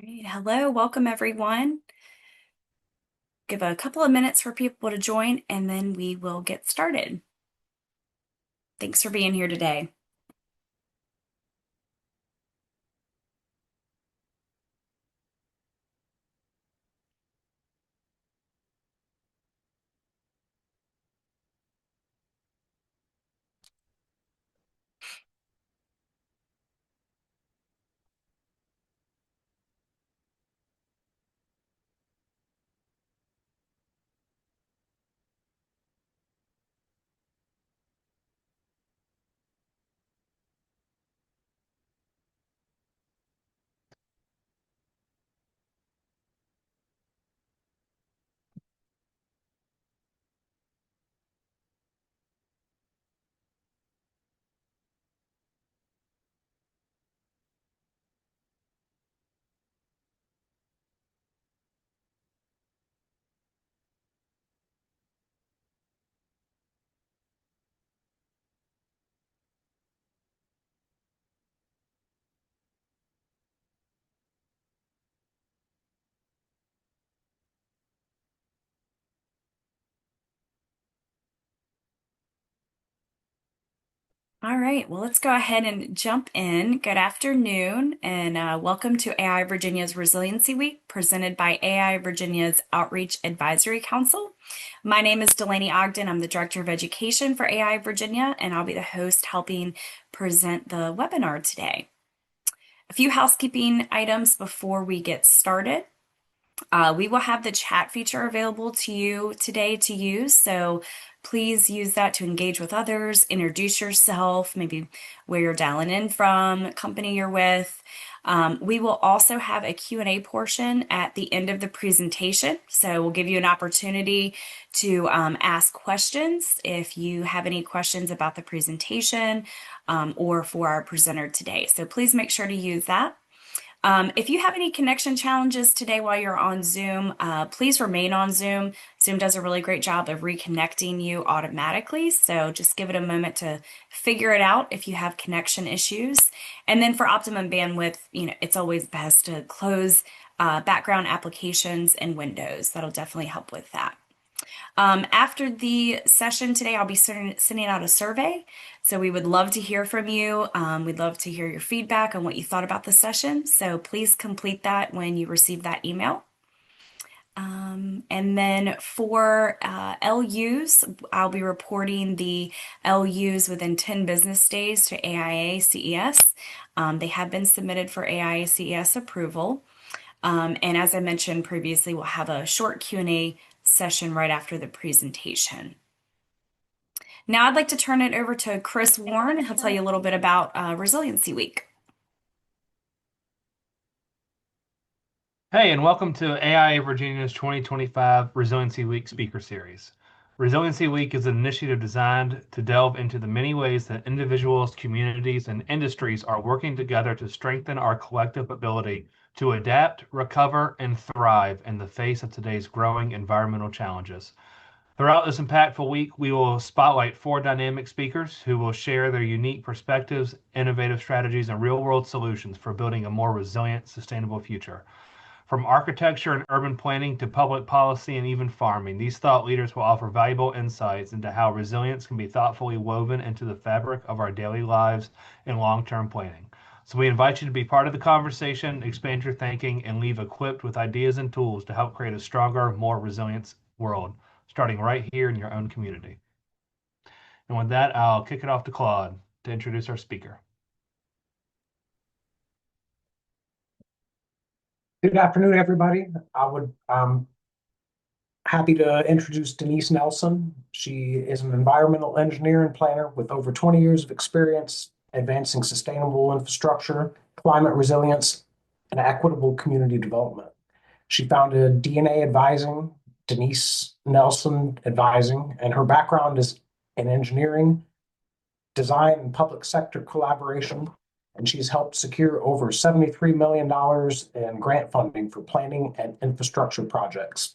Great. Hello, welcome everyone. Give a couple of minutes for people to join and then we will get started. Thanks for being here today. All right, well, let's go ahead and jump in. Good afternoon, and welcome to AI Virginia's Resiliency Week, presented by AI Virginia's Outreach Advisory Council. My name is Delaney Ogden. I'm the Director of Education for AI Virginia, and I'll be the host helping present the webinar today. A few housekeeping items before we get started. We will have the chat feature available to you today to use, so please use that to engage with others, introduce yourself, maybe where you're dialing in from, company you're with. We will also have a Q&A portion at the end of the presentation, so we'll give you an opportunity to ask questions if you have any questions about the presentation or for our presenter today. So please make sure to use that. If you have any connection challenges today while you're on Zoom, please remain on Zoom. Zoom does a really great job of reconnecting you automatically, so just give it a moment to figure it out if you have connection issues. And then for optimum bandwidth, it's always best to close background applications and windows. That'll definitely help with that. After the session today, I'll be sending out a survey. So we would love to hear from you. We'd love to hear your feedback on what you thought about the session. So please complete that when you receive that email. And then for LUs, I'll be reporting the LUs within 10 business days to AIA CES. They have been submitted for AIA CES approval. And as I mentioned previously, we'll have a short Q&A session right after the presentation. Now I'd like to turn it over to Chris Warren. He'll tell you a little bit about Resiliency Week. Hey, and welcome to AIA Virginia's 2025 Resiliency Week Speaker Series. Resiliency Week is an initiative designed to delve into the many ways that individuals, communities, and industries are working together to strengthen our collective ability to adapt, recover, and thrive in the face of today's growing environmental challenges. Throughout this impactful week, we will spotlight 4 dynamic speakers who will share their unique perspectives, innovative strategies, and real-world solutions for building a more resilient, sustainable future. From architecture and urban planning to public policy and even farming, these thought leaders will offer valuable insights into how resilience can be thoughtfully woven into the fabric of our daily lives and long-term planning. So we invite you to be part of the conversation, expand your thinking, and leave equipped with ideas and tools to help create a stronger, more resilient world, starting right here in your own community. And with that, I'll kick it off to Claude to introduce our speaker. Good afternoon, everybody. I would happy to introduce Denise Nelson. She is an environmental engineer and planner with over 20 years of experience advancing sustainable infrastructure, climate resilience, and equitable community development. She founded DNA Advising, Denise Nelson Advising, and her background is in engineering, design, and public sector collaboration, and she's helped secure over $73 million in grant funding for planning and infrastructure projects.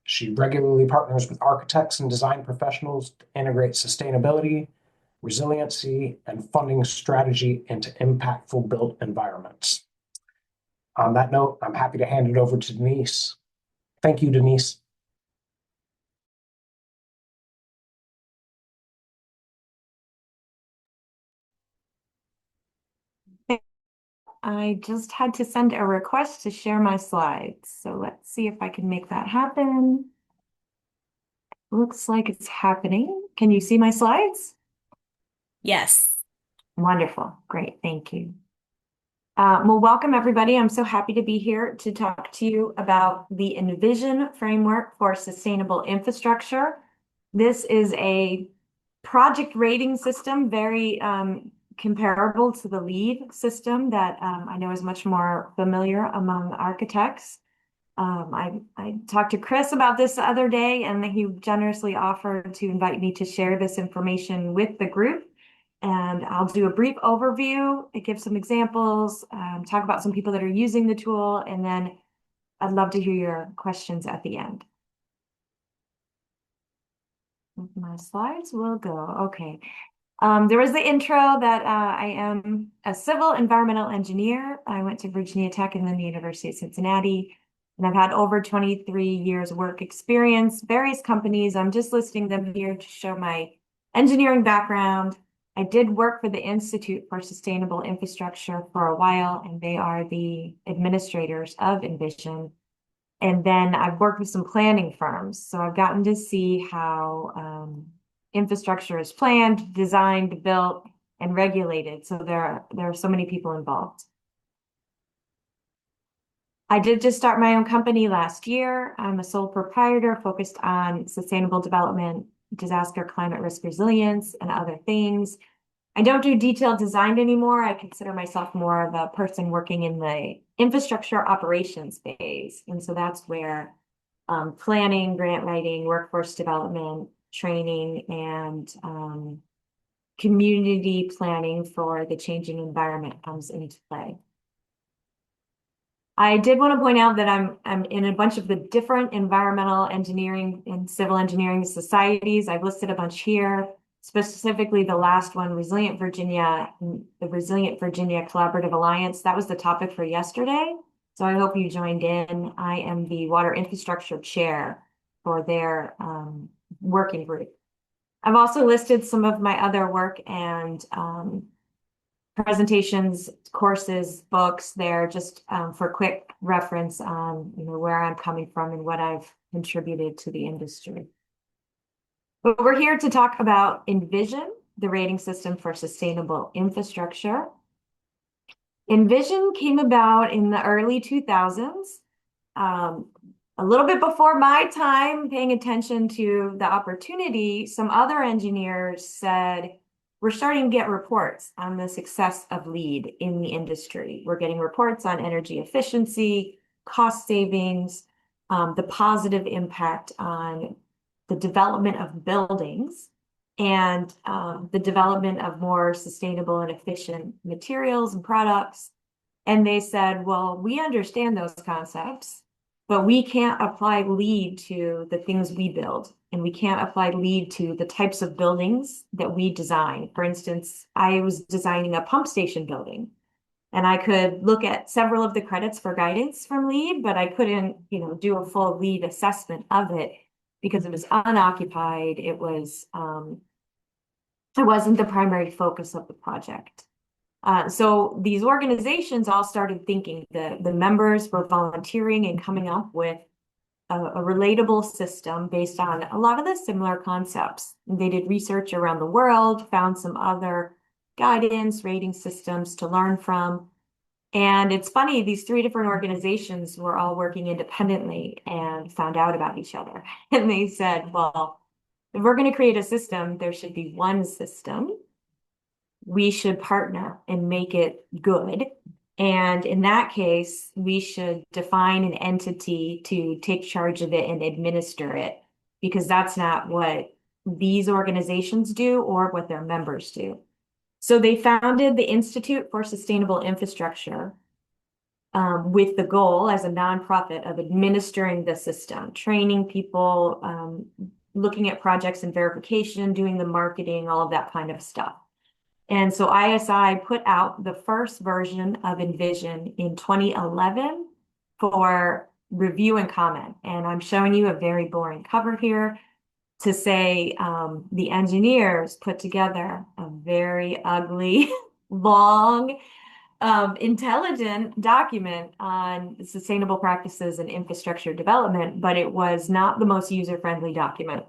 She regularly partners with architects and design professionals to integrate sustainability, resiliency, and funding strategy into impactful built environments. On that note, I'm happy to hand it over to Denise. Thank you, Denise. I just had to send a request to share my slides. So let's see if I can make that happen. Looks like it's happening. Can you see my slides? Yes. Wonderful. Great. Thank you. Well, welcome everybody. I'm so happy to be here to talk to you about the Envision framework for sustainable infrastructure. This is a project rating system, very comparable to the LEED system that I know is much more familiar among architects. I talked to Chris about this the other day, and he generously offered to invite me to share this information with the group. And I'll do a brief overview, give some examples, talk about some people that are using the tool, and then I'd love to hear your questions at the end. My slides will go. Okay. There was the intro that I am a civil environmental engineer. I went to Virginia Tech and then the University of Cincinnati, and I've had over 23 years work experience, various companies. I'm just listing them here to show my engineering background. I did work for the Institute for Sustainable Infrastructure for a while, and they are the administrators of Envision. And then I've worked with some planning firms. So I've gotten to see how infrastructure is planned, designed, built, and regulated. So there are so many people involved. I did just start my own company last year. I'm a sole proprietor focused on sustainable development, disaster, climate risk resilience, and other things. I don't do detailed design anymore. I consider myself more of a person working in the infrastructure operations phase. And so that's where planning, grant writing, workforce development, training, and community planning for the changing environment comes into play. I did want to point out that I'm in a bunch of the different environmental engineering and civil engineering societies. I've listed a bunch here, specifically the last one, Resilient Virginia, the Resilient Virginia Collaborative Alliance. That was the topic for yesterday. So I hope you joined in. I am the water infrastructure chair for their working group. I've also listed some of my other work and presentations, courses, books there, just for quick reference on where I'm coming from and what I've contributed to the industry. But we're here to talk about Envision, the rating system for sustainable infrastructure. Envision came about in the early 2000s, a little bit before my time paying attention to the opportunity. Some other engineers said, we're starting to get reports on the success of LEED in the industry. We're getting reports on energy efficiency, cost savings, the positive impact on the development of buildings, and the development of more sustainable and efficient materials and products. And they said, well, we understand those concepts, but we can't apply LEED to the things we build. And we can't apply LEED to the types of buildings that we design. For instance, I was designing a pump station building, and I could look at several of the credits for guidance from LEED, but I couldn't, do a full LEED assessment of it because it was unoccupied. It wasn't the primary focus of the project. So these organizations all started thinking, the members were volunteering and coming up with a relatable system based on a lot of the similar concepts. They did research around the world, found some other guidance, rating systems to learn from. And it's funny, these three different organizations were all working independently and found out about each other. And they said, well, if we're going to create a system, there should be one system. We should partner and make it good. And in that case, we should define an entity to take charge of it and administer it, because that's not what these organizations do or what their members do. So they founded the Institute for Sustainable Infrastructure with the goal as a nonprofit of administering the system, training people, looking at projects and verification, doing the marketing, all of that kind of stuff. And so ISI put out the first version of Envision in 2011 for review and comment. And I'm showing you a very boring cover here to say the engineers put together a very ugly, long, intelligent document on sustainable practices and infrastructure development, but it was not the most user-friendly document.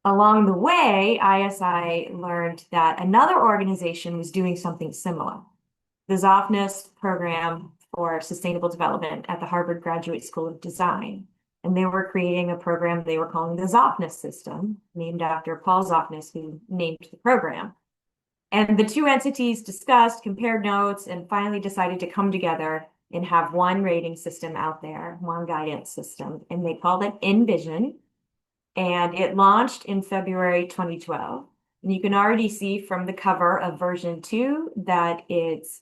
Along the way, ISI learned that another organization was doing something similar. The Zofnass Program for Sustainable Development at the Harvard Graduate School of Design. And they were creating a program they were calling the Zofnass System, named after Paul Zofnass, who named the program. And the two entities discussed, compared notes, and finally decided to come together and have one rating system out there, one guidance system. And they called it Envision. And it launched in February 2012. And you can already see from the cover of version 2 that it's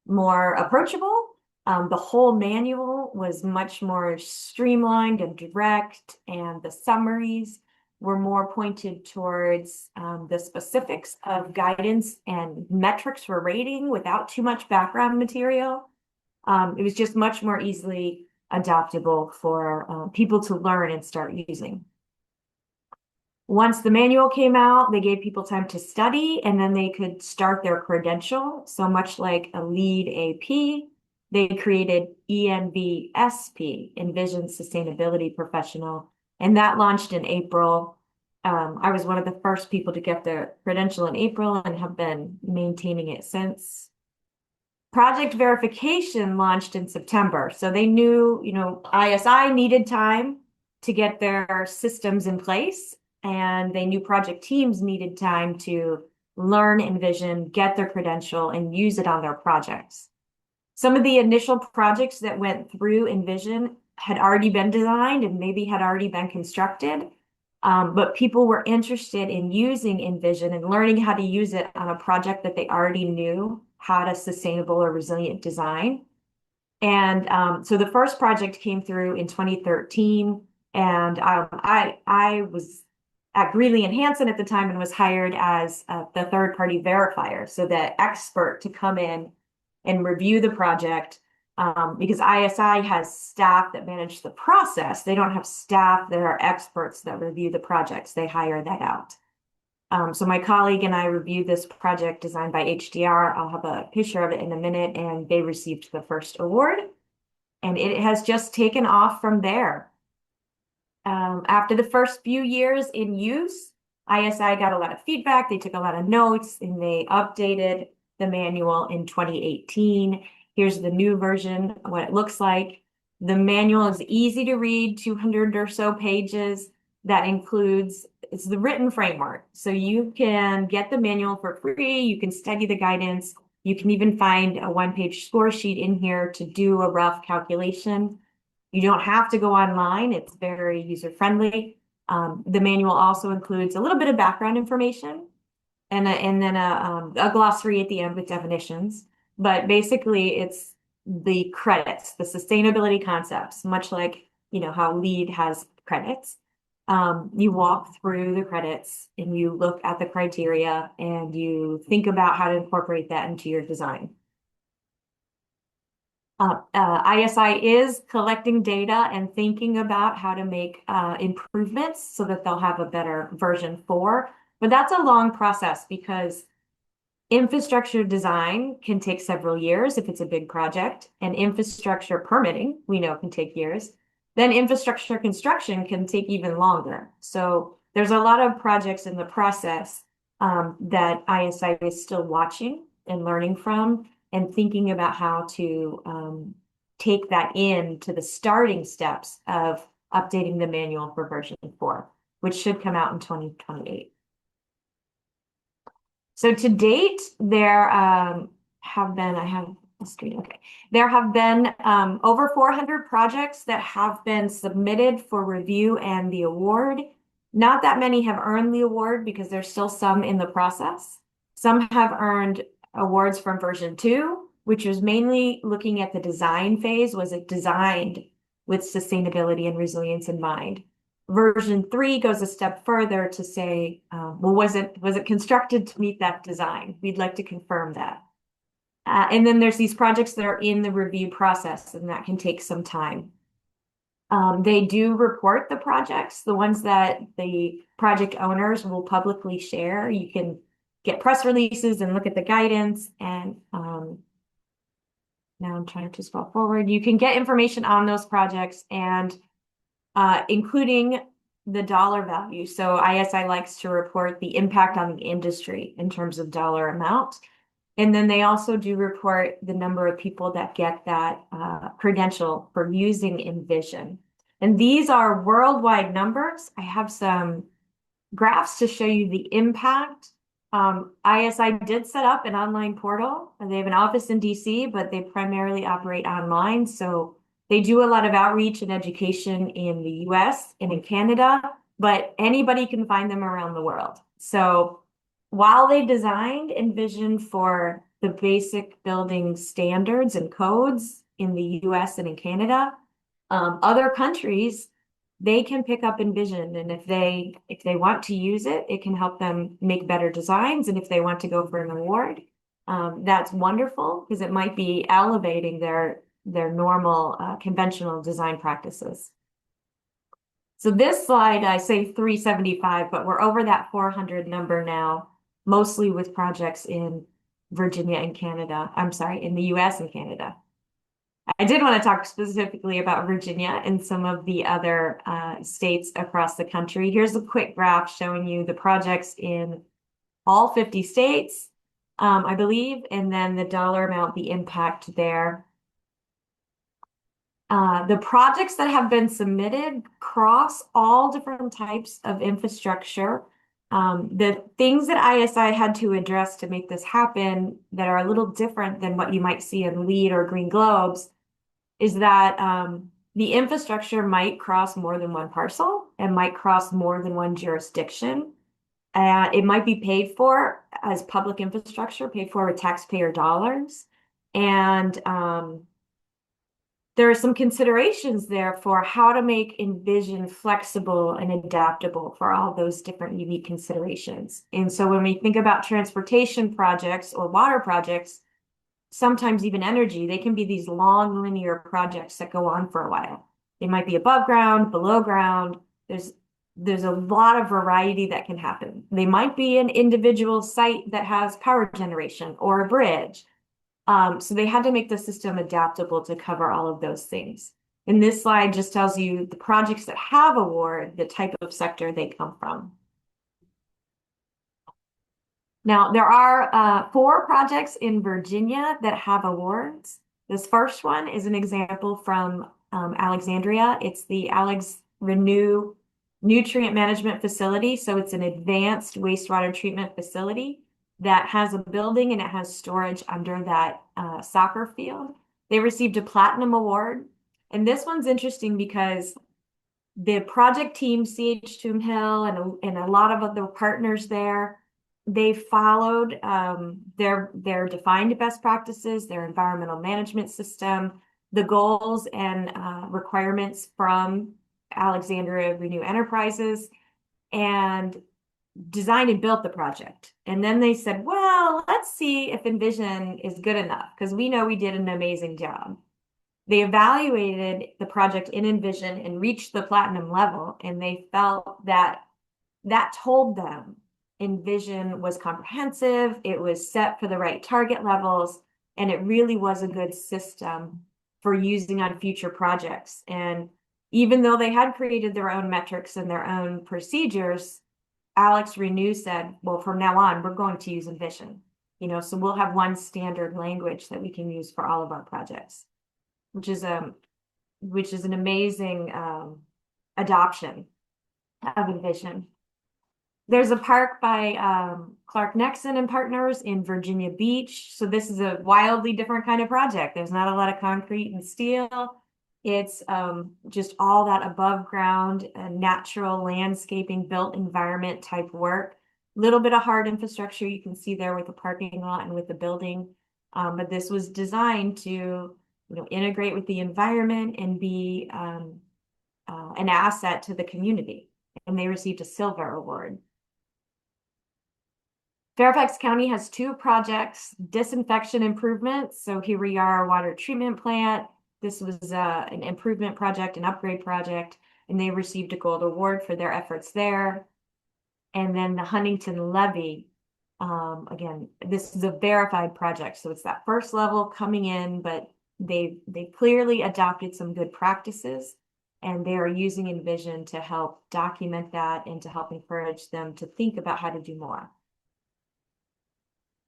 more approachable. The whole manual was much more streamlined and direct, and the summaries were more pointed towards the specifics of guidance and metrics for rating without too much background material. It was just much more easily adaptable for people to learn and start using. Once the manual came out, they gave people time to study, and then they could start their credential. So much like a lead AP, they created ENVSP, Envision Sustainability Professional, and that launched in April. I was one of the first people to get the credential in April and have been maintaining it since. Project verification launched in September. So they knew, ISI needed time to get their systems in place, and they knew project teams needed time to learn Envision, get their credential, and use it on their projects. Some of the initial projects that went through Envision had already been designed and maybe had already been constructed, but people were interested in using Envision and learning how to use it on a project that they already knew had a sustainable or resilient design. And so the first project came through in 2013, and I was at Greeley and Hansen at the time and was hired as the third-party verifier, so the expert to come in and review the project, because ISI has staff that manage the process. They don't have staff that are experts that review the projects. They hire that out. So my colleague and I reviewed this project designed by HDR. I'll have a picture of it in a minute, and they received the first award. And it has just taken off from there. After the first few years in use, ISI got a lot of feedback. They took a lot of notes, and they updated the manual in 2018. Here's the new version, what it looks like. The manual is easy to read, 200 or so pages. That includes, it's the written framework. So you can get the manual for free. You can study the guidance. You can even find a one-page score sheet in here to do a rough calculation. You don't have to go online. It's very user-friendly. The manual also includes a little bit of background information and then a glossary at the end with definitions. But basically, it's the credits, the sustainability concepts, much like how LEED has credits. You walk through the credits and you look at the criteria and you think about how to incorporate that into your design. ISI is collecting data and thinking about how to make improvements so that they'll have a better version 4. But that's a long process because infrastructure design can take several years if it's a big project, and infrastructure permitting, we know, can take years. Then infrastructure construction can take even longer. So there's a lot of projects in the process that ISI is still watching and learning from and thinking about how to take that into the starting steps of updating the manual for version 4, which should come out in 2028. So to date, there have been, I have a screen, okay. There have been over 400 projects that have been submitted for review and the award. Not that many have earned the award because there's still some in the process. Some have earned awards from version 2, which was mainly looking at the design phase. Was it designed with sustainability and resilience in mind? Version 3 goes a step further to say, well, was it constructed to meet that design? We'd like to confirm that. And then there's these projects that are in the review process, and that can take some time. They do report the projects, the ones that the project owners will publicly share. You can get press releases and look at the guidance. And now I'm trying to scroll forward. You can get information on those projects and including the dollar value. So ISI likes to report the impact on the industry in terms of dollar amount. And then they also do report the number of people that get that credential for using Envision. And these are worldwide numbers. I have some graphs to show you the impact. ISI did set up an online portal, and they have an office in DC, but they primarily operate online. So they do a lot of outreach and education in the US and in Canada, but anybody can find them around the world. So while they designed Envision for the basic building standards and codes in the US and in Canada, other countries, they can pick up Envision, and if they want to use it, it can help them make better designs. And if they want to go for an award, that's wonderful because it might be elevating their normal conventional design practices. So this slide, I say 375, but we're over that 400 number now, mostly with projects in Virginia and Canada. I'm sorry, in the US and Canada. I did want to talk specifically about Virginia and some of the other states across the country. Here's a quick graph showing you the projects in all 50 states, I believe, and then the dollar amount, the impact there. The projects that have been submitted cross all different types of infrastructure. The things that ISI had to address to make this happen that are a little different than what you might see in LEED or Green Globes is that the infrastructure might cross more than one parcel and might cross more than one jurisdiction. It might be paid for as public infrastructure, paid for with taxpayer dollars. And there are some considerations there for how to make Envision flexible and adaptable for all those different unique considerations. And so when we think about transportation projects or water projects, sometimes even energy, they can be these long linear projects that go on for a while. They might be above ground, below ground. There's a lot of variety that can happen. They might be an individual site that has power generation or a bridge. So they had to make the system adaptable to cover all of those things. And this slide just tells you the projects that have award, the type of sector they come from. Now, there are 4 projects in Virginia that have awards. This first one is an example from Alexandria. It's the Alex Renew Nutrient Management Facility. So it's an advanced wastewater treatment facility that has a building and it has storage under that soccer field. They received a platinum award. And this one's interesting because the project team, CH Toomhill, and a lot of other partners there, they followed their defined best practices, their environmental management system, the goals and requirements from Alexandria Renew Enterprises, and designed and built the project. And then they said, well, let's see if Envision is good enough, because we know we did an amazing job. They evaluated the project in Envision and reached the platinum level, and they felt that that told them Envision was comprehensive, it was set for the right target levels, and it really was a good system for using on future projects. And even though they had created their own metrics and their own procedures, Alex Renew said, well, from now on, we're going to use Envision. So we'll have one standard language that we can use for all of our projects, which is an amazing adoption of Envision. There's a park by Clark Nexon and Partners in Virginia Beach. So this is a wildly different kind of project. There's not a lot of concrete and steel. It's just all that above ground natural landscaping built environment type work. Little bit of hard infrastructure you can see there with the parking lot and with the building. But this was designed to integrate with the environment and be an asset to the community, and they received a silver award. Fairfax County has 2 projects, disinfection improvements. So here we are, water treatment plant. This was an improvement project, an upgrade project, and they received a gold award for their efforts there. And then the Huntington Levee, again, this is a verified project. So it's that first level coming in, but they clearly adopted some good practices, and they are using Envision to help document that and to help encourage them to think about how to do more.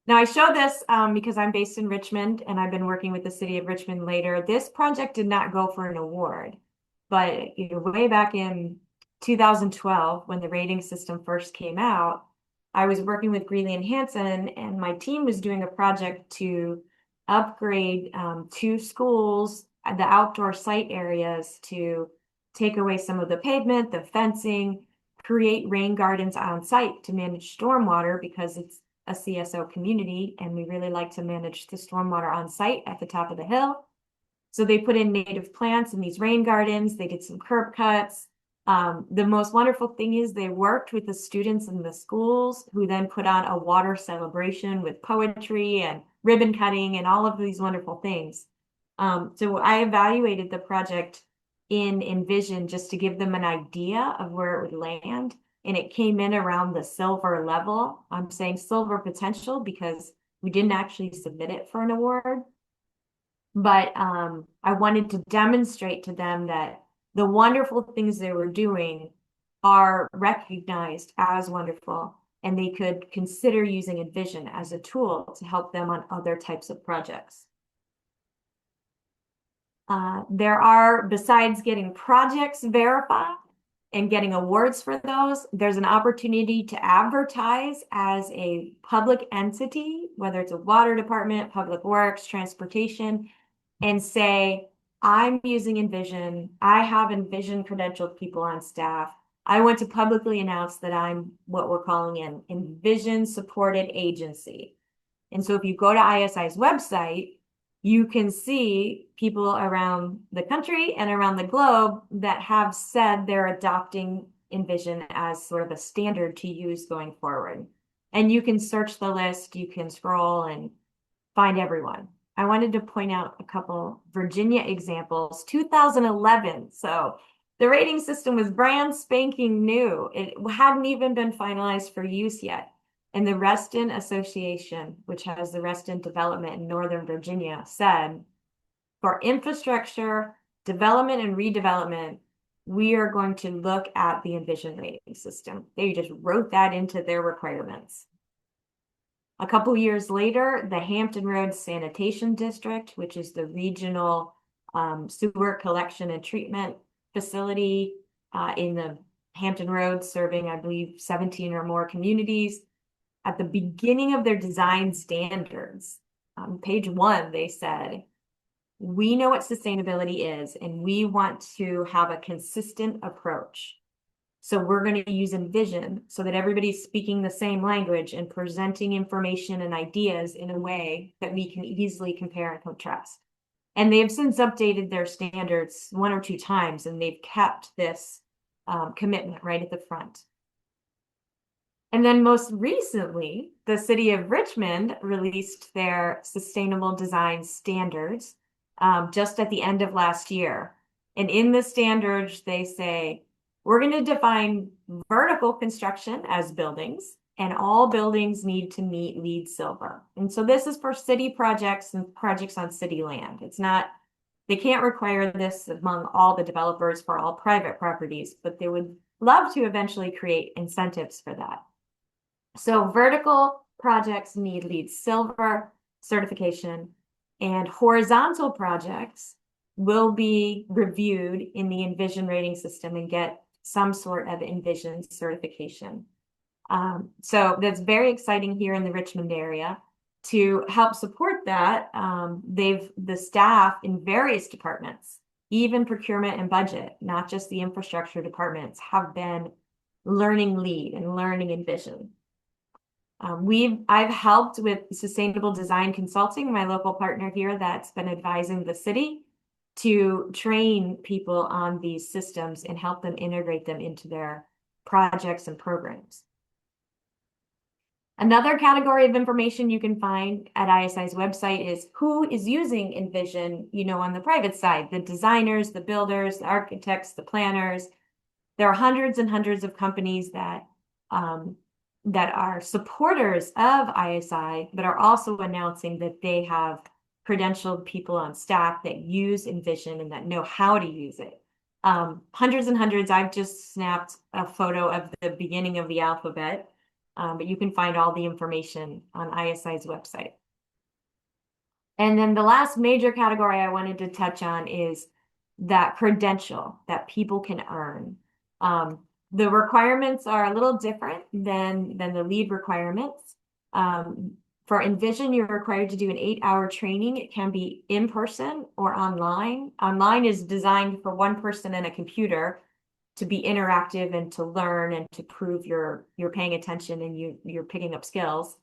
Now I show this because I'm based in Richmond and I've been working with the city of Richmond later. This project did not go for an award, but way back in 2012, when the rating system first came out, I was working with Greeley and Hanson, and my team was doing a project to upgrade 2 schools, the outdoor site areas, to take away some of the pavement, the fencing, create rain gardens on site to manage stormwater, because it's a CSO community and we really like to manage the stormwater on site at the top of the hill. So they put in native plants in these rain gardens. They did some curb cuts. The most wonderful thing is they worked with the students in the schools, who then put on a water celebration with poetry and ribbon cutting and all of these wonderful things. So I evaluated the project in Envision just to give them an idea of where it would land. And it came in around the silver level. I'm saying silver potential because we didn't actually submit it for an award. But I wanted to demonstrate to them that the wonderful things they were doing are recognized as wonderful, and they could consider using Envision as a tool to help them on other types of projects. There are, besides getting projects verified and getting awards for those, there's an opportunity to advertise as a public entity, whether it's a water department, public works, transportation, and say, I'm using Envision. I have Envision credentialed people on staff. I want to publicly announce that I'm what we're calling an Envision supported agency. And so if you go to ISI's website, you can see people around the country and around the globe that have said they're adopting Envision as sort of a standard to use going forward. And you can search the list, you can scroll and find everyone. I wanted to point out a couple Virginia examples. 2011, so the rating system was brand spanking new. It hadn't even been finalized for use yet. And the Reston Association, which has the Reston development in Northern Virginia, said, for infrastructure, development and redevelopment, we are going to look at the Envision rating system. They just wrote that into their requirements. A couple years later, the Hampton Roads Sanitation District, which is the regional sewer collection and treatment facility in the Hampton Roads, serving, I believe, 17 or more communities. At the beginning of their design standards, on page 1, they said, we know what sustainability is, and we want to have a consistent approach. So we're going to use Envision so that everybody's speaking the same language and presenting information and ideas in a way that we can easily compare and contrast. And they have since updated their standards 1 or 2 times, and they've kept this commitment right at the front. And then most recently, the city of Richmond released their sustainable design standards just at the end of last year. And in the standards, they say, we're going to define vertical construction as buildings, and all buildings need to meet LEED Silver. And so this is for city projects and projects on city land. It's not, they can't require this among all the developers for all private properties, but they would love to eventually create incentives for that. So vertical projects need LEED Silver certification, and horizontal projects will be reviewed in the Envision rating system and get some sort of Envision certification. So that's very exciting here in the Richmond area. To help support that, the staff in various departments, even procurement and budget, not just the infrastructure departments, have been learning LEED and learning Envision. I've helped with sustainable design consulting, my local partner here that's been advising the city to train people on these systems and help them integrate them into their projects and programs. Another category of information you can find at ISI's website is who is using Envision, on the private side, the designers, the builders, the architects, the planners. There are hundreds and hundreds of companies that are supporters of ISI, but are also announcing that they have credentialed people on staff that use Envision and that know how to use it. Hundreds and hundreds. I've just snapped a photo of the beginning of the alphabet, but you can find all the information on ISI's website. And then the last major category I wanted to touch on is that credential that people can earn. The requirements are a little different than the LEED requirements. For Envision, you're required to do an 8-hour training. It can be in person or online. Online is designed for one person and a computer to be interactive and to learn and to prove you're paying attention and you're picking up skills.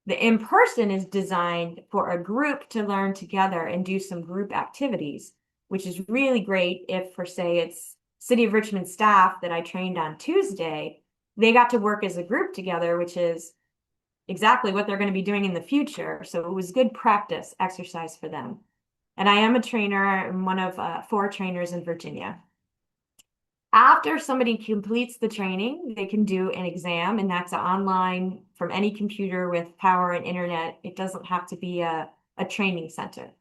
The in-person is designed for a group to learn together and do some group activities, which is really great if, for say, it's City of Richmond staff that I trained on Tuesday. They got to work as a group together, which is exactly what they're going to be doing in the future. So it was good practice exercise for them. And I am a trainer. I'm one of 4 trainers in Virginia. After somebody completes the training, they can do an exam, and that's online from any computer with power and internet. It doesn't have to be a training center.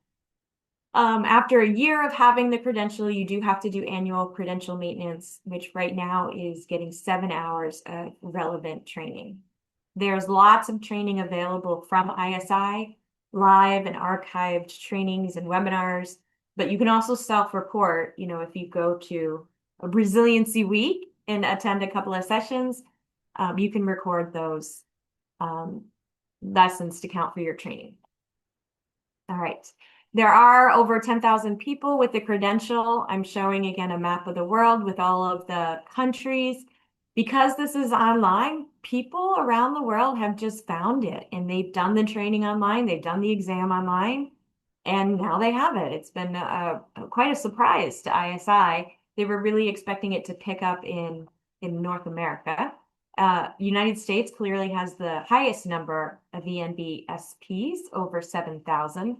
After a year of having the credential, you do have to do annual credential maintenance, which right now is getting 7 hours of relevant training. There's lots of training available from ISI, live and archived trainings and webinars, but you can also self-report, if you go to a Resiliency Week and attend a couple of sessions, you can record those lessons to count for your training. All right. There are over 10,000 people with the credential. I'm showing again a map of the world with all of the countries. Because this is online, people around the world have just found it and they've done the training online, they've done the exam online, and now they have it. It's been quite a surprise to ISI. They were really expecting it to pick up in North America. United States clearly has the highest number of ENVSPs, over 7,000.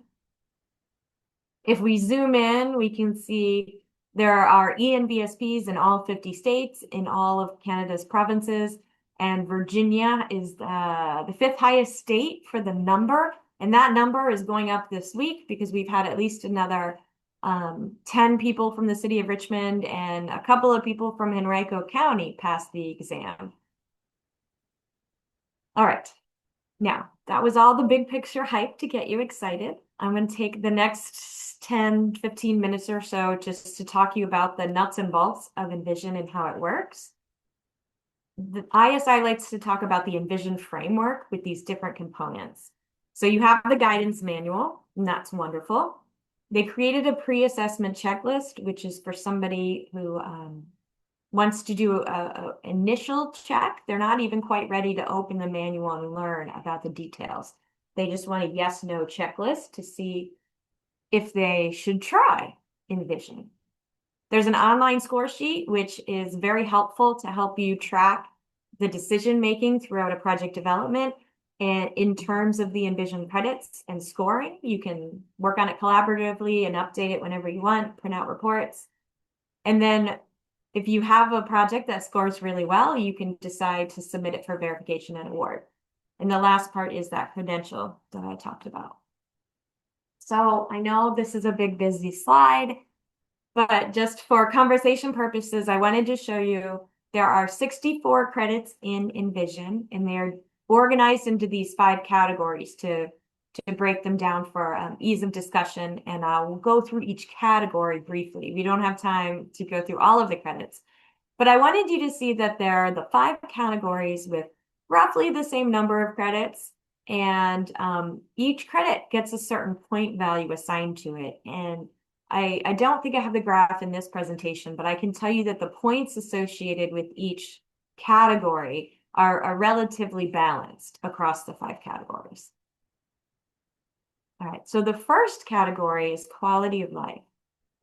If we zoom in, we can see there are ENVSPs in all 50 states, in all of Canada's provinces, and Virginia is the 5th highest state for the number. And that number is going up this week because we've had at least another 10 people from the city of Richmond and a couple of people from Henrico County pass the exam. All right. Now, that was all the big picture hype to get you excited. I'm going to take the next 10, 15 minutes or so just to talk to you about the nuts and bolts of Envision and how it works. The ISI likes to talk about the Envision framework with these different components. So you have the guidance manual, and that's wonderful. They created a pre-assessment checklist, which is for somebody who wants to do an initial check. They're not even quite ready to open the manual and learn about the details. They just want a yes/no checklist to see if they should try Envision. There's an online score sheet, which is very helpful to help you track the decision-making throughout a project development. And in terms of the Envision credits and scoring, you can work on it collaboratively and update it whenever you want, print out reports. And then if you have a project that scores really well, you can decide to submit it for verification and award. And the last part is that credential that I talked about. So I know this is a big, busy slide, but just for conversation purposes, I wanted to show you there are 64 credits in Envision, and they're organized into these 5 categories to break them down for ease of discussion. And we'll go through each category briefly. We don't have time to go through all of the credits, but I wanted you to see that there are the 5 categories with roughly the same number of credits, and each credit gets a certain point value assigned to it. And I don't think I have the graph in this presentation, but I can tell you that the points associated with each category are relatively balanced across the 5 categories. All right, so the first category is quality of life.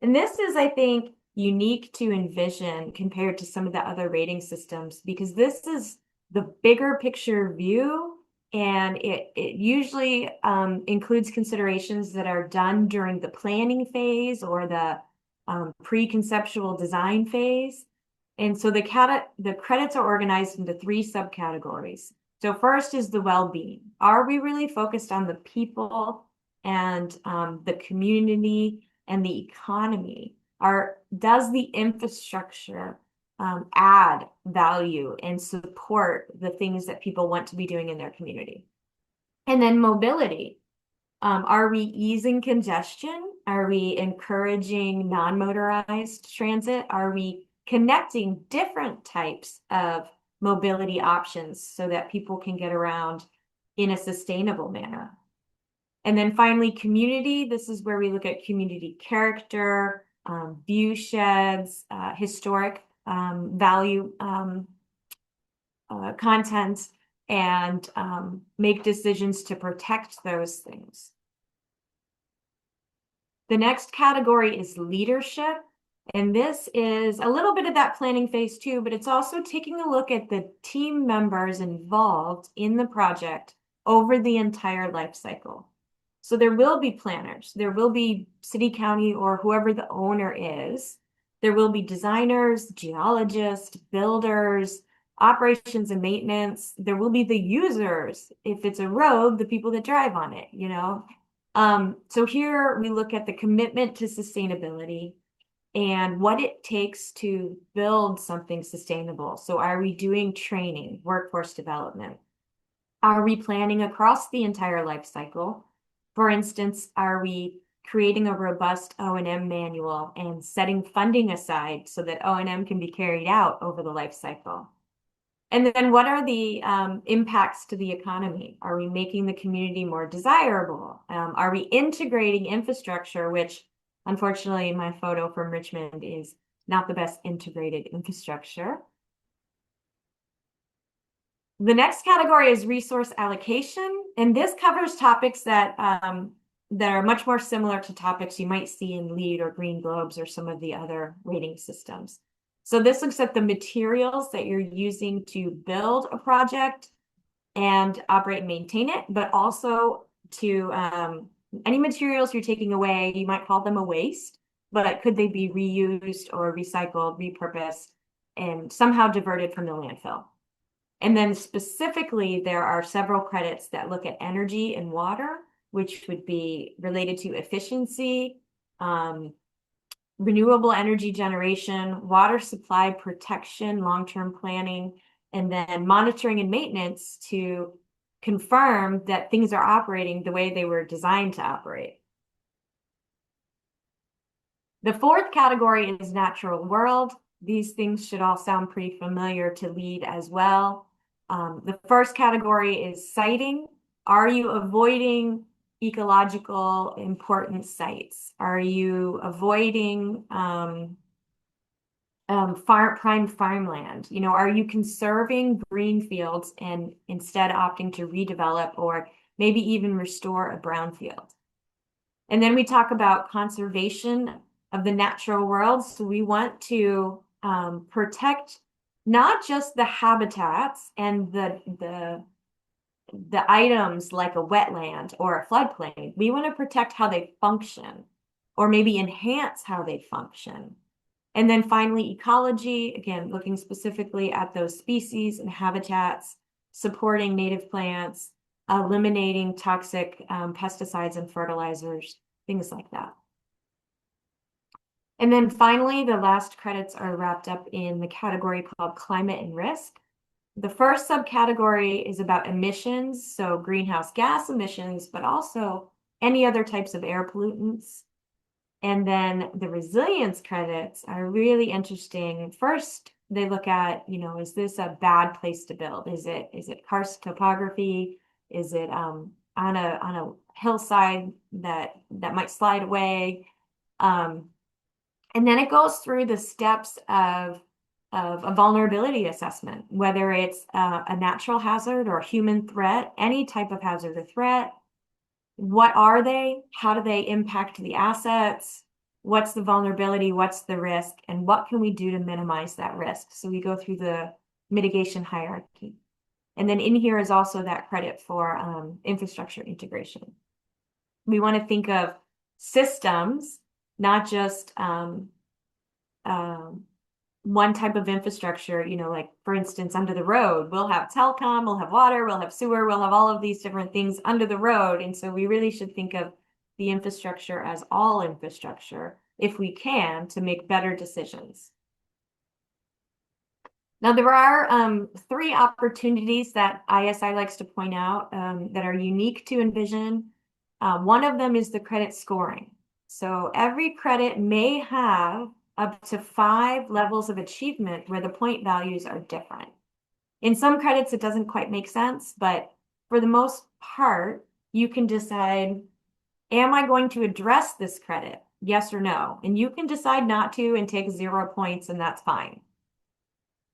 And this is, I think, unique to Envision compared to some of the other rating systems, because this is the bigger picture view, and it usually includes considerations that are done during the planning phase or the pre-conceptual design phase. And so the credits are organized into 3 subcategories. So first is the well-being. Are we really focused on the people and the community and the economy? Does the infrastructure add value and support the things that people want to be doing in their community? And then mobility. Are we easing congestion? Are we encouraging non-motorized transit? Are we connecting different types of mobility options so that people can get around in a sustainable manner? And then finally, community. This is where we look at community character, view sheds, historic value content, and make decisions to protect those things. The next category is leadership. And this is a little bit of that planning phase too, but it's also taking a look at the team members involved in the project over the entire life cycle. So there will be planners, there will be city, county, or whoever the owner is. There will be designers, geologists, builders, operations and maintenance. There will be the users. If it's a road, the people that drive on it, you know. So here we look at the commitment to sustainability and what it takes to build something sustainable. So are we doing training, workforce development? Are we planning across the entire life cycle? For instance, are we creating a robust O&M manual and setting funding aside so that O&M can be carried out over the life cycle? And then what are the impacts to the economy? Are we making the community more desirable? Are we integrating infrastructure, which unfortunately my photo from Richmond is not the best integrated infrastructure? The next category is resource allocation, and this covers topics that are much more similar to topics you might see in LEED or Green Globes or some of the other rating systems. So this looks at the materials that you're using to build a project and operate and maintain it, but also to any materials you're taking away, you might call them a waste, but could they be reused or recycled, repurposed, and somehow diverted from the landfill? And then specifically, there are several credits that look at energy and water, which would be related to efficiency, renewable energy generation, water supply protection, long-term planning, and then monitoring and maintenance to confirm that things are operating the way they were designed to operate. The fourth category is natural world. These things should all sound pretty familiar to LEED as well. The first category is siting. Are you avoiding ecological important sites? Are you avoiding prime farmland? You know, are you conserving green fields and instead opting to redevelop or maybe even restore a brownfield? And then we talk about conservation of the natural world. So we want to protect not just the habitats and the items like a wetland or a floodplain. We want to protect how they function or maybe enhance how they function. And then finally, ecology, again, looking specifically at those species and habitats, supporting native plants, eliminating toxic pesticides and fertilizers, things like that. And then finally, the last credits are wrapped up in the category called climate and risk. The first subcategory is about emissions, so greenhouse gas emissions, but also any other types of air pollutants. And then the resilience credits are really interesting. First, they look at, you know, is this a bad place to build? Is it karst topography? Is it on a hillside that might slide away? And then it goes through the steps of a vulnerability assessment, whether it's a natural hazard or a human threat, any type of hazard or threat. What are they? How do they impact the assets? what's the vulnerability, what's the risk, and what can we do to minimize that risk? So we go through the mitigation hierarchy. And then in here is also that credit for infrastructure integration. We want to think of systems, not just one type of infrastructure, like for instance, under the road, we'll have telecom, we'll have water, we'll have sewer, we'll have all of these different things under the road. And so we really should think of the infrastructure as all infrastructure, if we can, to make better decisions. Now, there are 3 opportunities that ISI likes to point out that are unique to Envision. One of them is the credit scoring. So every credit may have up to 5 levels of achievement where the point values are different. In some credits, it doesn't quite make sense, but for the most part, you can decide, am I going to address this credit? Yes or no. And you can decide not to and take 0 points, and that's fine.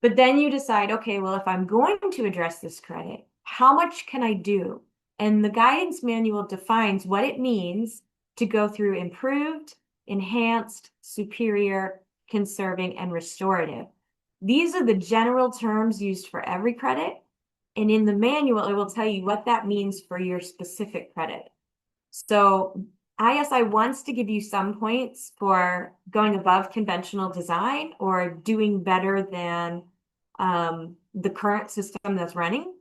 But then you decide, okay, well, if I'm going to address this credit, how much can I do? And the guidance manual defines what it means to go through improved, enhanced, superior, conserving, and restorative. These are the general terms used for every credit. And in the manual, it will tell you what that means for your specific credit. So ISI wants to give you some points for going above conventional design or doing better than the current system that's running.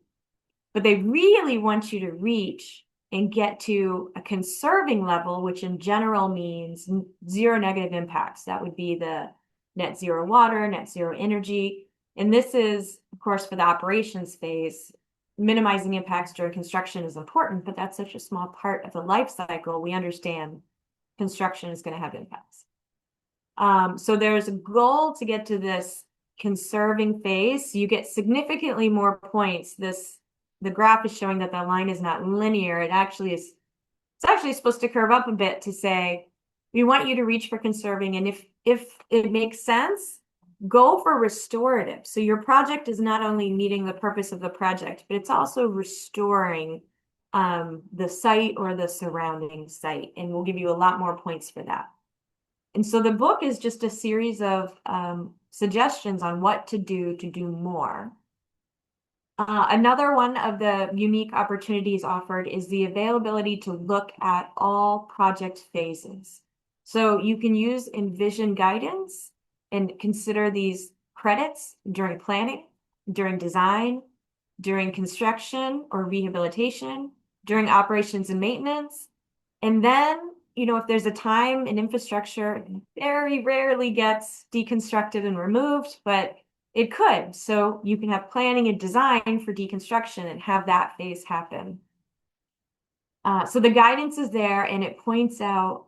But they really want you to reach and get to a conserving level, which in general means 0 negative impacts. That would be the net zero water, net zero energy. And this is, of course, for the operations phase. Minimizing impacts during construction is important, but that's such a small part of the life cycle. We understand construction is going to have impacts. So there's a goal to get to this conserving phase. You get significantly more points. The graph is showing that the line is not linear. It's actually supposed to curve up a bit to say, we want you to reach for conserving. And if it makes sense, go for restorative. So your project is not only meeting the purpose of the project, but it's also restoring the site or the surrounding site. And we'll give you a lot more points for that. And so the book is just a series of suggestions on what to do more. Another one of the unique opportunities offered is the availability to look at all project phases. So you can use Envision guidance and consider these credits during planning, during design, during construction or rehabilitation, during operations and maintenance. And then, if there's a time in infrastructure, it very rarely gets deconstructed and removed, but it could. So you can have planning and design for deconstruction and have that phase happen. So the guidance is there, and it points out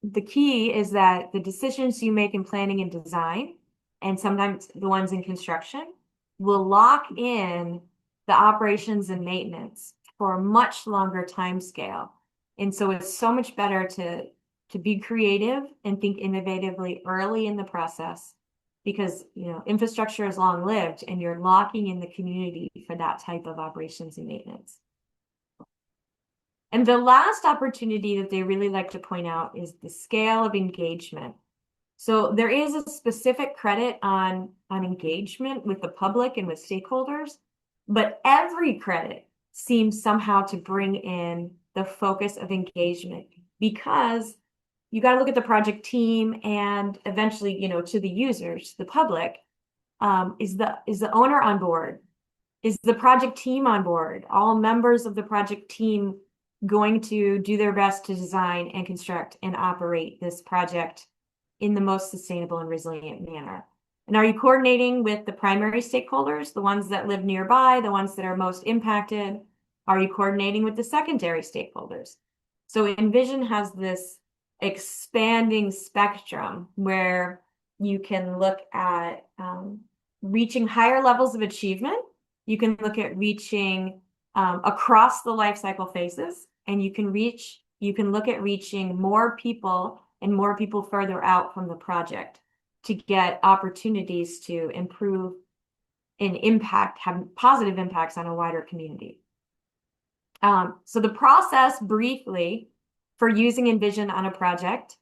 the key is that the decisions you make in planning and design, and sometimes the ones in construction, will lock in the operations and maintenance for a much longer time scale. And so it's so much better to be creative and think innovatively early in the process, because infrastructure is long-lived and you're locking in the community for that type of operations and maintenance. And the last opportunity that they really like to point out is the scale of engagement. So there is a specific credit on engagement with the public and with stakeholders, but every credit seems somehow to bring in the focus of engagement, because you got to look at the project team and eventually, to the users, the public. Is the owner on board? Is the project team on board? All members of the project team going to do their best to design and construct and operate this project in the most sustainable and resilient manner? And are you coordinating with the primary stakeholders, the ones that live nearby, the ones that are most impacted? Are you coordinating with the secondary stakeholders? So Envision has this expanding spectrum where you can look at reaching higher levels of achievement. You can look at reaching across the life cycle phases, and you can look at reaching more people and more people further out from the project to get opportunities to improve and have positive impacts on a wider community. So the process briefly for using Envision on a project: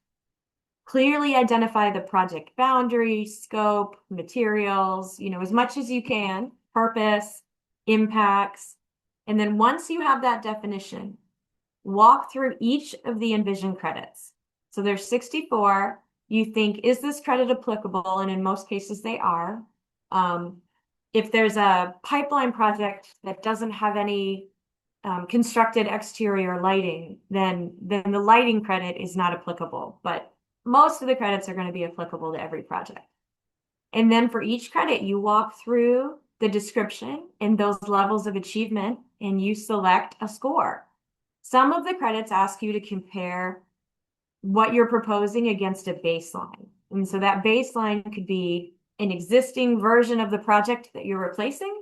Clearly identify the project boundary, scope, materials, as much as you can, purpose, impacts. And then once you have that definition, walk through each of the Envision credits. So there's 64. You think, is this credit applicable? And in most cases, they are. If there's a pipeline project that doesn't have any constructed exterior lighting, then the lighting credit is not applicable. But most of the credits are going to be applicable to every project. And then for each credit, you walk through the description and those levels of achievement, and you select a score. Some of the credits ask you to compare what you're proposing against a baseline. And so that baseline could be an existing version of the project that you're replacing.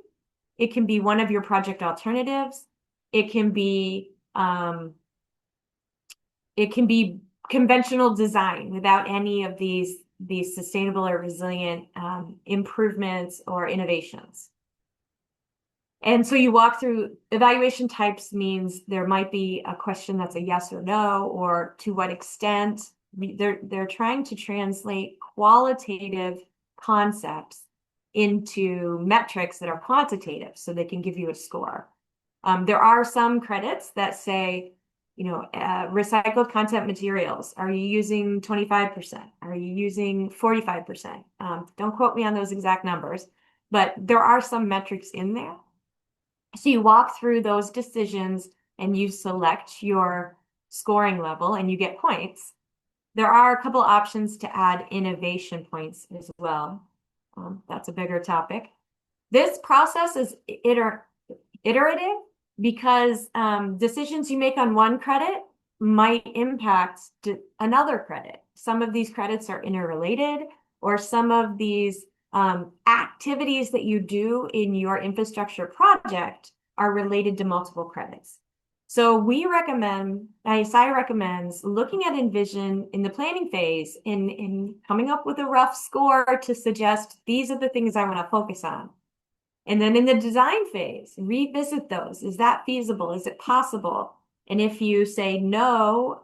It can be one of your project alternatives. It can be conventional design without any of these sustainable or resilient improvements or innovations. And so you walk through evaluation types means there might be a question that's a yes or no, or to what extent. They're trying to translate qualitative concepts into metrics that are quantitative so they can give you a score. There are some credits that say, recycled content materials. Are you using 25%? Are you using 45%? Don't quote me on those exact numbers, but there are some metrics in there. So you walk through those decisions and you select your scoring level and you get points. There are a couple options to add innovation points as well. That's a bigger topic. This process is iterative because decisions you make on one credit might impact another credit. Some of these credits are interrelated, or some of these activities that you do in your infrastructure project are related to multiple credits. So ISI recommends looking at Envision in the planning phase in coming up with a rough score to suggest these are the things I want to focus on. And then in the design phase, revisit those. Is that feasible? Is it possible? And if you say no,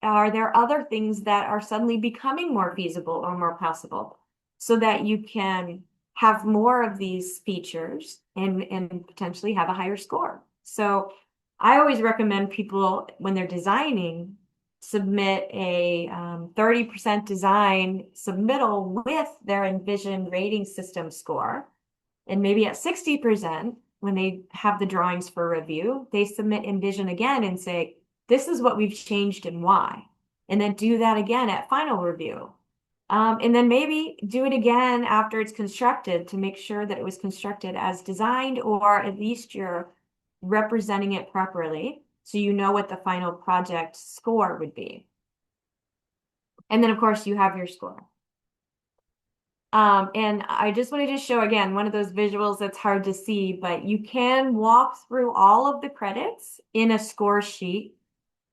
are there other things that are suddenly becoming more feasible or more possible so that you can have more of these features and potentially have a higher score? So I always recommend people, when they're designing, submit a 30% design submittal with their Envision rating system score. And maybe at 60%, when they have the drawings for review, they submit Envision again and say, this is what we've changed and why. And then do that again at final review. And then maybe do it again after it's constructed to make sure that it was constructed as designed, or at least you're representing it properly so you know what the final project score would be. And then, of course, you have your score. And I just wanted to show, again, one of those visuals that's hard to see, but you can walk through all of the credits in a score sheet.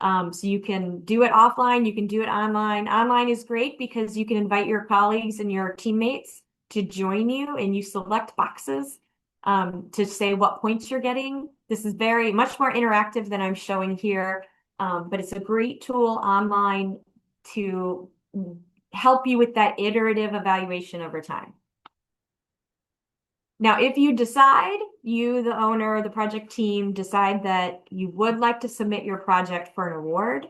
So you can do it offline, you can do it online. Online is great because you can invite your colleagues and your teammates to join you, and you select boxes to say what points you're getting. This is very much more interactive than I'm showing here, but it's a great tool online to help you with that iterative evaluation over time. Now, if you decide, you, the owner, the project team, decide that you would like to submit your project for an award,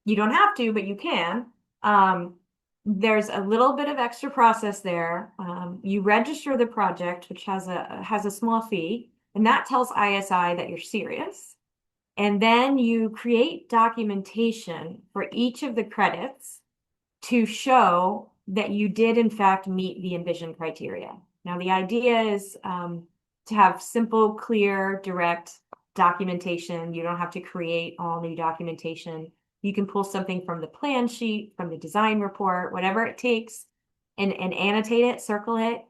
you don't have to, but you can. There's a little bit of extra process there. You register the project, which has a small fee, and that tells ISI that you're serious. And then you create documentation for each of the credits to show that you did, in fact, meet the Envision criteria. Now, the idea is to have simple, clear, direct documentation. You don't have to create all new documentation. You can pull something from the plan sheet, from the design report, whatever it takes, and annotate it, circle it,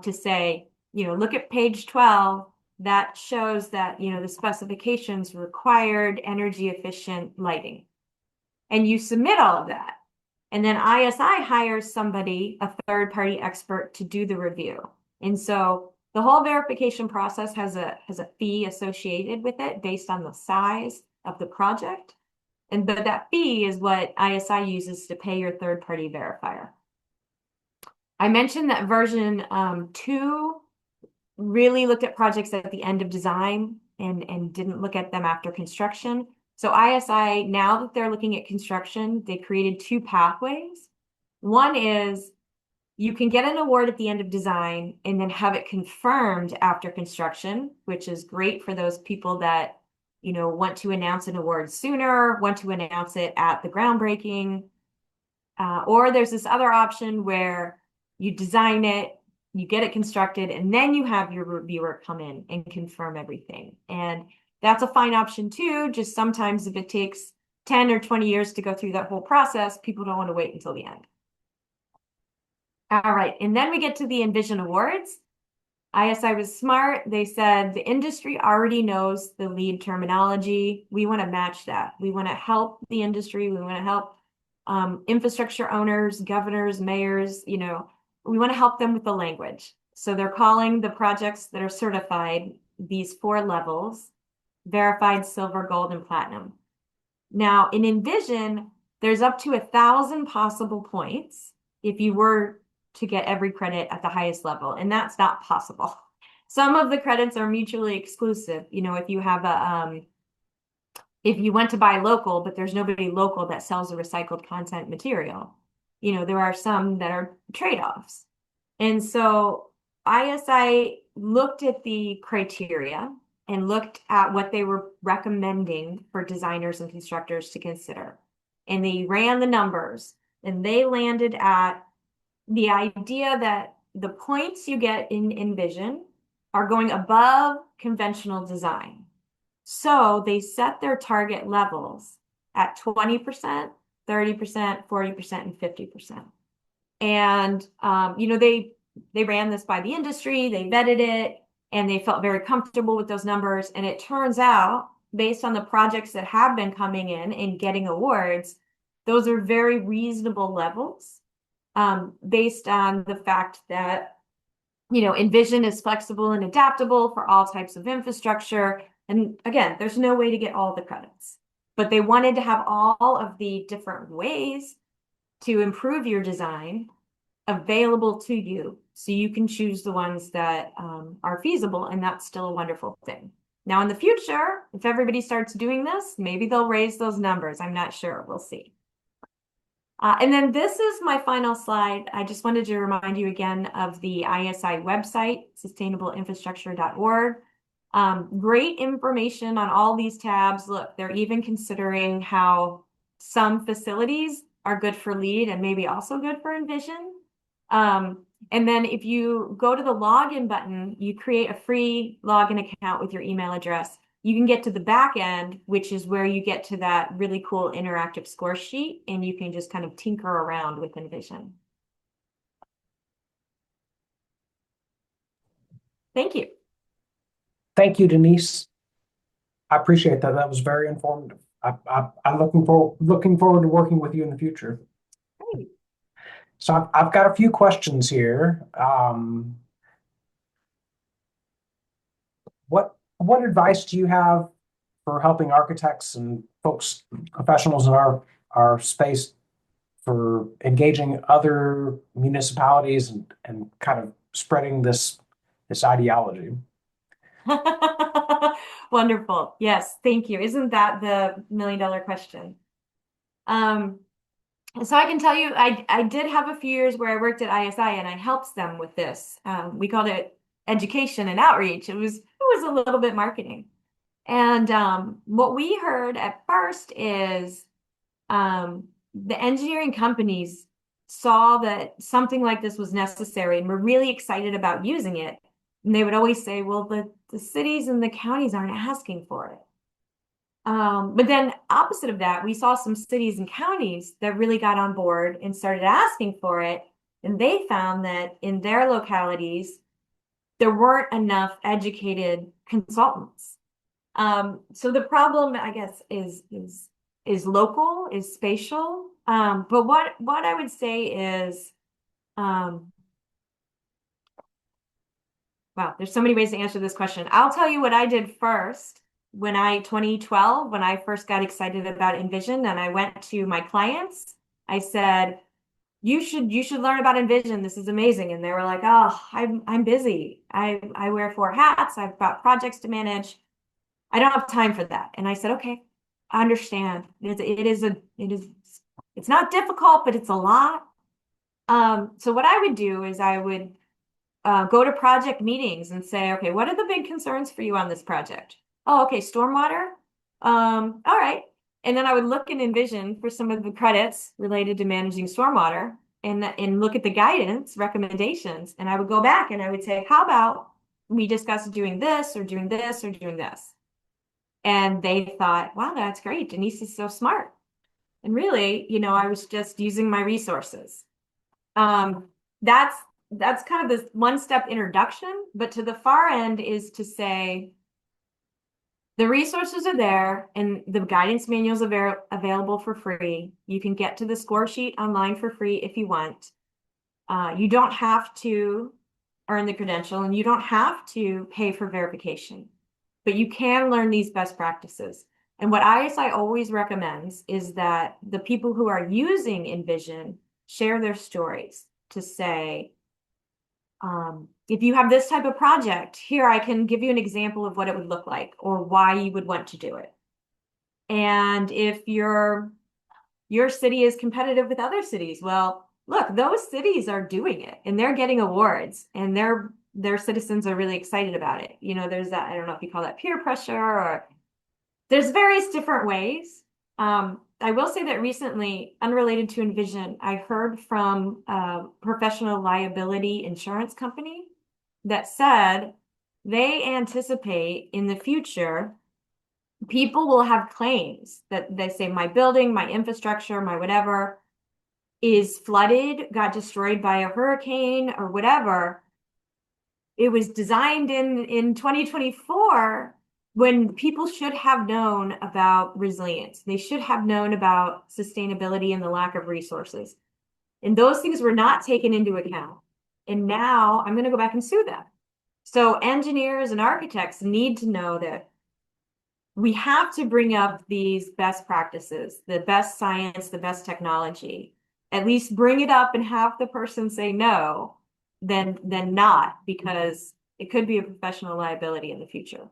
to say, look at page 12. That shows that, the specifications required energy efficient lighting. And you submit all of that. And then ISI hires somebody, a third-party expert, to do the review. And so the whole verification process has a fee associated with it based on the size of the project. But that fee is what ISI uses to pay your third-party verifier. I mentioned that version 2 really looked at projects at the end of design and didn't look at them after construction. So ISI, now that they're looking at construction, they created 2 pathways. One is you can get an award at the end of design and then have it confirmed after construction, which is great for those people that, want to announce an award sooner, want to announce it at the groundbreaking. Or there's this other option where you design it, you get it constructed, and then you have your reviewer come in and confirm everything. And that's a fine option too. Just sometimes if it takes 10 or 20 years to go through that whole process, people don't want to wait until the end. All right, and then we get to the Envision Awards. ISI was smart. They said the industry already knows the LEED terminology. We want to match that. We want to help the industry. We want to help infrastructure owners, governors, mayors, we want to help them with the language. So they're calling the projects that are certified these 4 levels: verified, silver, gold, and platinum. Now in Envision, there's up to 1,000 possible points if you were to get every credit at the highest level, and that's not possible. Some of the credits are mutually exclusive. If you have if you went to buy local, but there's nobody local that sells a recycled content material, there are some that are trade-offs. And so ISI looked at the criteria and looked at what they were recommending for designers and constructors to consider. And they ran the numbers, and they landed at the idea that the points you get in Envision are going above conventional design. So they set their target levels at 20%, 30%, 40%, and 50%. And, they ran this by the industry, they vetted it, and they felt very comfortable with those numbers. And it turns out, based on the projects that have been coming in and getting awards, those are very reasonable levels, based on the fact that, Envision is flexible and adaptable for all types of infrastructure. And again, there's no way to get all the credits, but they wanted to have all of the different ways to improve your design available to you, so you can choose the ones that are feasible, and that's still a wonderful thing. Now in the future, if everybody starts doing this, maybe they'll raise those numbers. I'm not sure. We'll see. And then this is my final slide. I just wanted to remind you again of the ISI website, sustainableinfrastructure.org. Great information on all these tabs. Look, they're even considering how some facilities are good for LEED and maybe also good for Envision. And then if you go to the login button, you create a free login account with your email address. You can get to the back end, which is where you get to that really cool interactive score sheet, and you can just kind of tinker around with Envision. Thank you. Thank you, Denise. I appreciate that. That was very informative. I'm looking forward to working with you in the future. Great. So I've got a few questions here. What advice do you have for helping architects and folks, professionals in our space, for engaging other municipalities and kind of spreading this ideology? Wonderful. Yes, thank you. Isn't that the million-dollar question? So I can tell you, I did have a few years where I worked at ISI and I helped them with this. We called it education and outreach. It was a little bit marketing. And what we heard at first is the engineering companies saw that something like this was necessary and were really excited about using it. And they would always say, well, the cities and the counties aren't asking for it. But then opposite of that, we saw some cities and counties that really got on board and started asking for it. And they found that in their localities, there weren't enough educated consultants. So the problem, I guess, is local, is spatial. But what I would say is, wow, there's so many ways to answer this question. I'll tell you what I did first. 2012, when I first got excited about Envision and I went to my clients, I said, you should learn about Envision. This is amazing. And they were like, oh, I'm busy. I wear 4 hats. I've got projects to manage. I don't have time for that. And I said, okay, I understand. It's not difficult, but it's a lot. So what I would do is I would go to project meetings and say, okay, what are the big concerns for you on this project? Oh, okay, stormwater. All right. And then I would look in Envision for some of the credits related to managing stormwater and look at the guidance recommendations. And I would go back and I would say, how about we discuss doing this or doing this or doing this? And they thought, wow, that's great. Denise is so smart. And really, I was just using my resources. Um, that's that's kind of this one-step introduction, but to the far end is to say the resources are there and the guidance manuals are available for free. You can get to the score sheet online for free if you want. You don't have to earn the credential and you don't have to pay for verification, but you can learn these best practices. And what ISI always recommends is that the people who are using Envision share their stories to say, if you have this type of project, here I can give you an example of what it would look like or why you would want to do it. And if your city is competitive with other cities, well, look, those cities are doing it and they're getting awards and their citizens are really excited about it. There's that, I don't know if you call that peer pressure or there's various different ways. I will say that recently, unrelated to Envision, I heard from a professional liability insurance company that said they anticipate in the future, people will have claims that they say my building, my infrastructure, my whatever is flooded, got destroyed by a hurricane or whatever. It was designed in 2024 when people should have known about resilience. They should have known about sustainability and the lack of resources. And those things were not taken into account. And now I'm going to go back and sue them. So engineers and architects need to know that we have to bring up these best practices, the best science, the best technology, at least bring it up and have the person say no, than not, because it could be a professional liability in the future.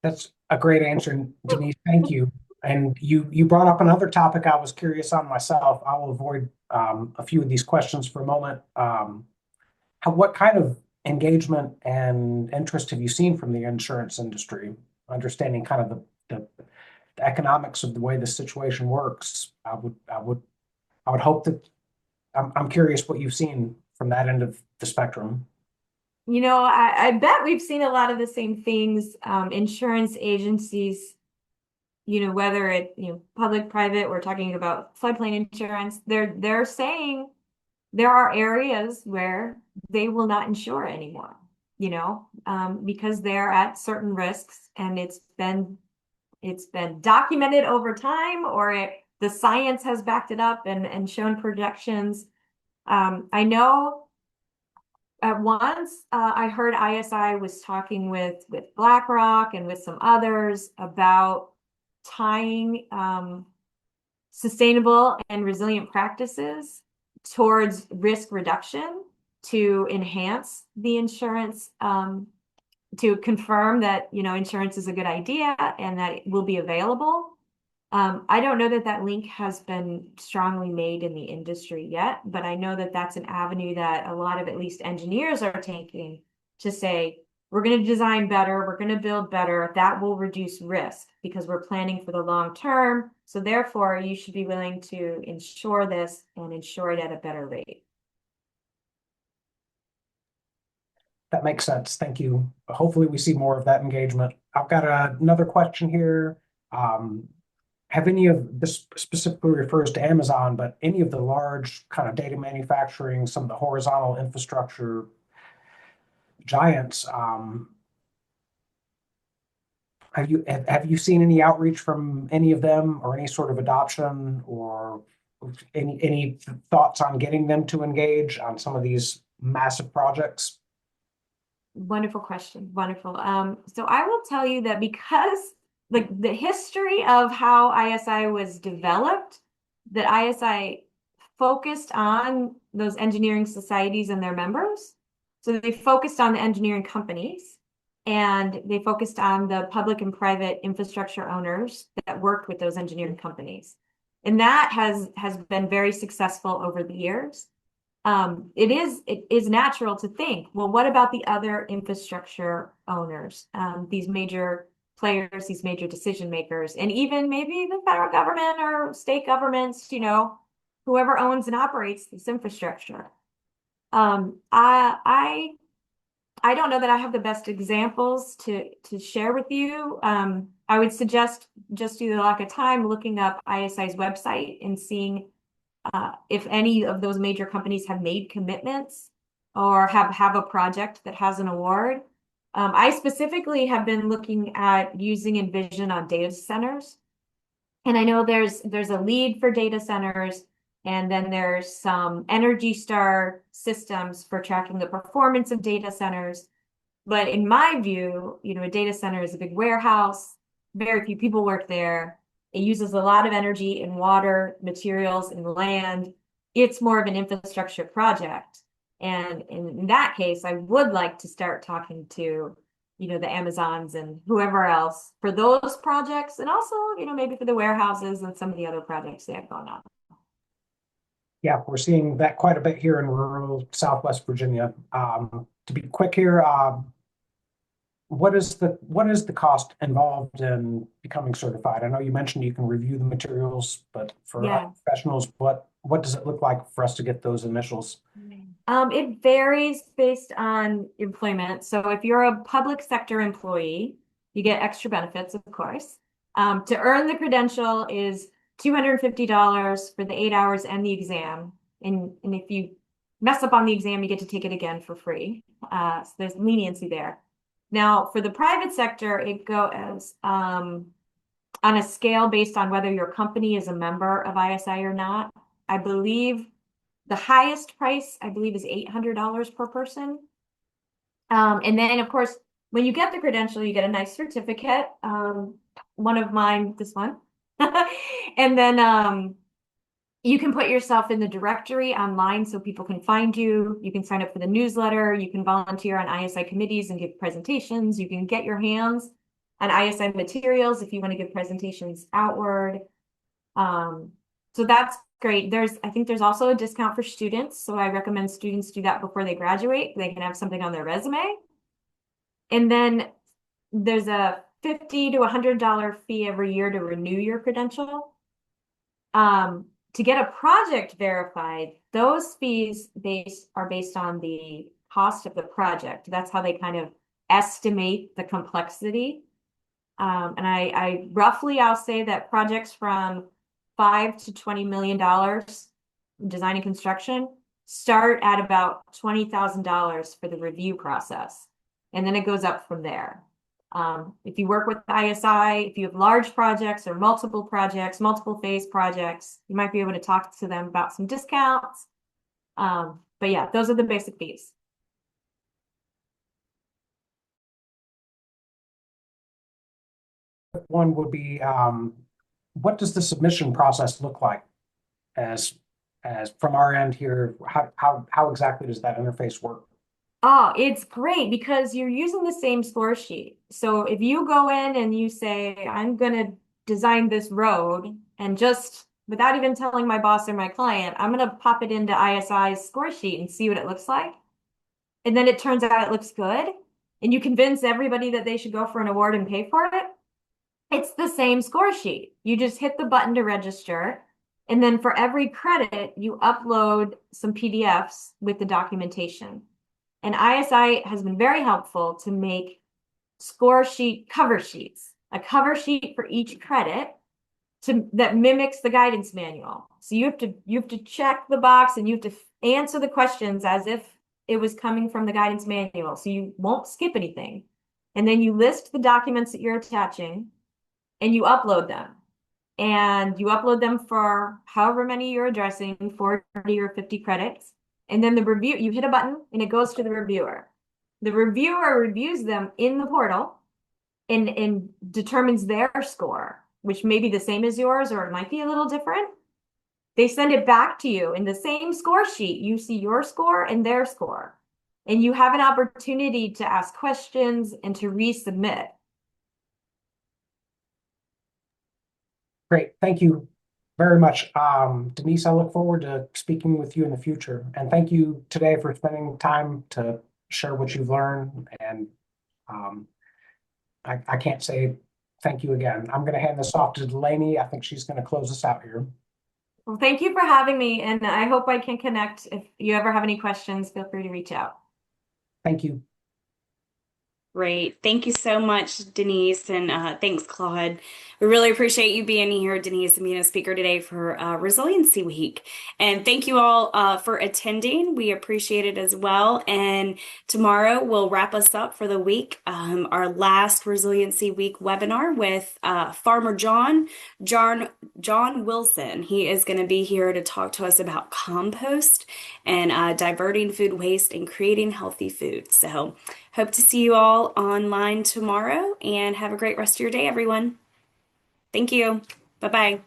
That's a great answer, Denise. Thank you. And you brought up another topic I was curious on myself. I will avoid a few of these questions for a moment. What kind of engagement and interest have you seen from the insurance industry? Understanding kind of the economics of the way this situation works. I would hope that I'm curious what you've seen from that end of the spectrum. I bet we've seen a lot of the same things. Insurance agencies, whether it, public, private, we're talking about floodplain insurance, they're saying there are areas where they will not insure anymore, because they're at certain risks and it's been documented over time, or the science has backed it up and shown projections. I know at once I heard ISI was talking with BlackRock and with some others about tying sustainable and resilient practices towards risk reduction to enhance the insurance, to confirm that, insurance is a good idea and that it will be available. I don't know that link has been strongly made in the industry yet, but I know that that's an avenue that a lot of at least engineers are taking to say, we're going to design better, we're going to build better, that will reduce risk because we're planning for the long term. So therefore, you should be willing to insure this and insure it at a better rate. That makes sense. Thank you. Hopefully we see more of that engagement. I've got another question here. Have any of this specifically refers to Amazon, but any of the large kind of data manufacturing, some of the horizontal infrastructure giants, have you seen any outreach from any of them or any sort of adoption or any thoughts on getting them to engage on some of these massive projects? Wonderful question. Wonderful. So I will tell you that because like the history of how ISI was developed, that ISI focused on those engineering societies and their members. So they focused on the engineering companies and they focused on the public and private infrastructure owners that worked with those engineering companies. And that has been very successful over the years. It is natural to think, well, what about the other infrastructure owners, these major players, these major decision makers, and even maybe the federal government or state governments, whoever owns and operates this infrastructure. I don't know that I have the best examples to share with you. I would suggest, just due to the lack of time, looking up ISI's website and seeing if any of those major companies have made commitments or have a project that has an award. I specifically have been looking at using Envision on data centers. And I know there's a lead for data centers, and then there's some Energy Star systems for tracking the performance of data centers. But in my view, a data center is a big warehouse, very few people work there. It uses a lot of energy and water, materials, and land. It's more of an infrastructure project. And in that case, I would like to start talking to, the Amazons and whoever else for those projects, and also, maybe for the warehouses and some of the other projects they have going on. Yeah, we're seeing that quite a bit here in rural Southwest Virginia. To be quick here, what is the cost involved in becoming certified? I know you mentioned you can review the materials, but for us professionals, what does it look like for us to get those initials? It varies based on employment. So if you're a public sector employee, you get extra benefits, of course. To earn the credential is $250 for the 8 hours and the exam. And if you mess up on the exam, you get to take it again for free. So there's leniency there. Now, for the private sector, it goes on a scale based on whether your company is a member of ISI or not. I believe the highest price, is $800 per person. And then, of course, when you get the credential, you get a nice certificate. One of mine, this one. And then you can put yourself in the directory online so people can find you. You can sign up for the newsletter. You can volunteer on ISI committees and give presentations. You can get your hands on ISI materials if you want to give presentations outward. So that's great. I think there's also a discount for students. So I recommend students do that before they graduate. They can have something on their resume. And then there's a $50 to $100 fee every year to renew your credential. To get a project verified, those fees are based on the cost of the project. That's how they kind of estimate the complexity. And I roughly, I'll say that projects from $5 to $20 million design and construction start at about $20,000 for the review process. And then it goes up from there. If you work with ISI, if you have large projects or multiple projects, multiple phase projects, you might be able to talk to them about some discounts. But yeah, those are the basic fees. One would be, what does the submission process look like as from our end here? How exactly does that interface work? Oh, it's great because you're using the same score sheet. So if you go in and you say, I'm going to design this road, and just without even telling my boss or my client, I'm going to pop it into ISI's score sheet and see what it looks like. And then it turns out it looks good. And you convince everybody that they should go for an award and pay for it. It's the same score sheet. You just hit the button to register. And then for every credit, you upload some PDFs with the documentation. And ISI has been very helpful to make score sheet cover sheets, a cover sheet for each credit that mimics the guidance manual. So you have to check the box and you have to answer the questions as if it was coming from the guidance manual. So you won't skip anything. And then you list the documents that you're attaching and you upload them. And you upload them for however many you're addressing, 40 or 50 credits. And then the review, you hit a button and it goes to the reviewer. The reviewer reviews them in the portal and determines their score, which may be the same as yours or it might be a little different. They send it back to you in the same score sheet. You see your score and their score, and you have an opportunity to ask questions and to resubmit. Great. Thank you very much. Denise, I look forward to speaking with you in the future. And thank you today for spending time to share what you've learned. And I can't say thank you again. I'm going to hand this off to Delaney. I think she's going to close us out here. Well, thank you for having me, and I hope I can connect. If you ever have any questions, feel free to reach out. Thank you. Great. Thank you so much, Denise, and thanks, Claude. We really appreciate you being here, Denise, and being a speaker today for Resiliency Week. And thank you all for attending. We appreciate it as well. And tomorrow we'll wrap us up for the week, our last Resiliency Week webinar with Farmer John Wilson. He is going to be here to talk to us about compost and diverting food waste and creating healthy food. So hope to see you all online tomorrow and have a great rest of your day, everyone. Thank you. Bye-bye.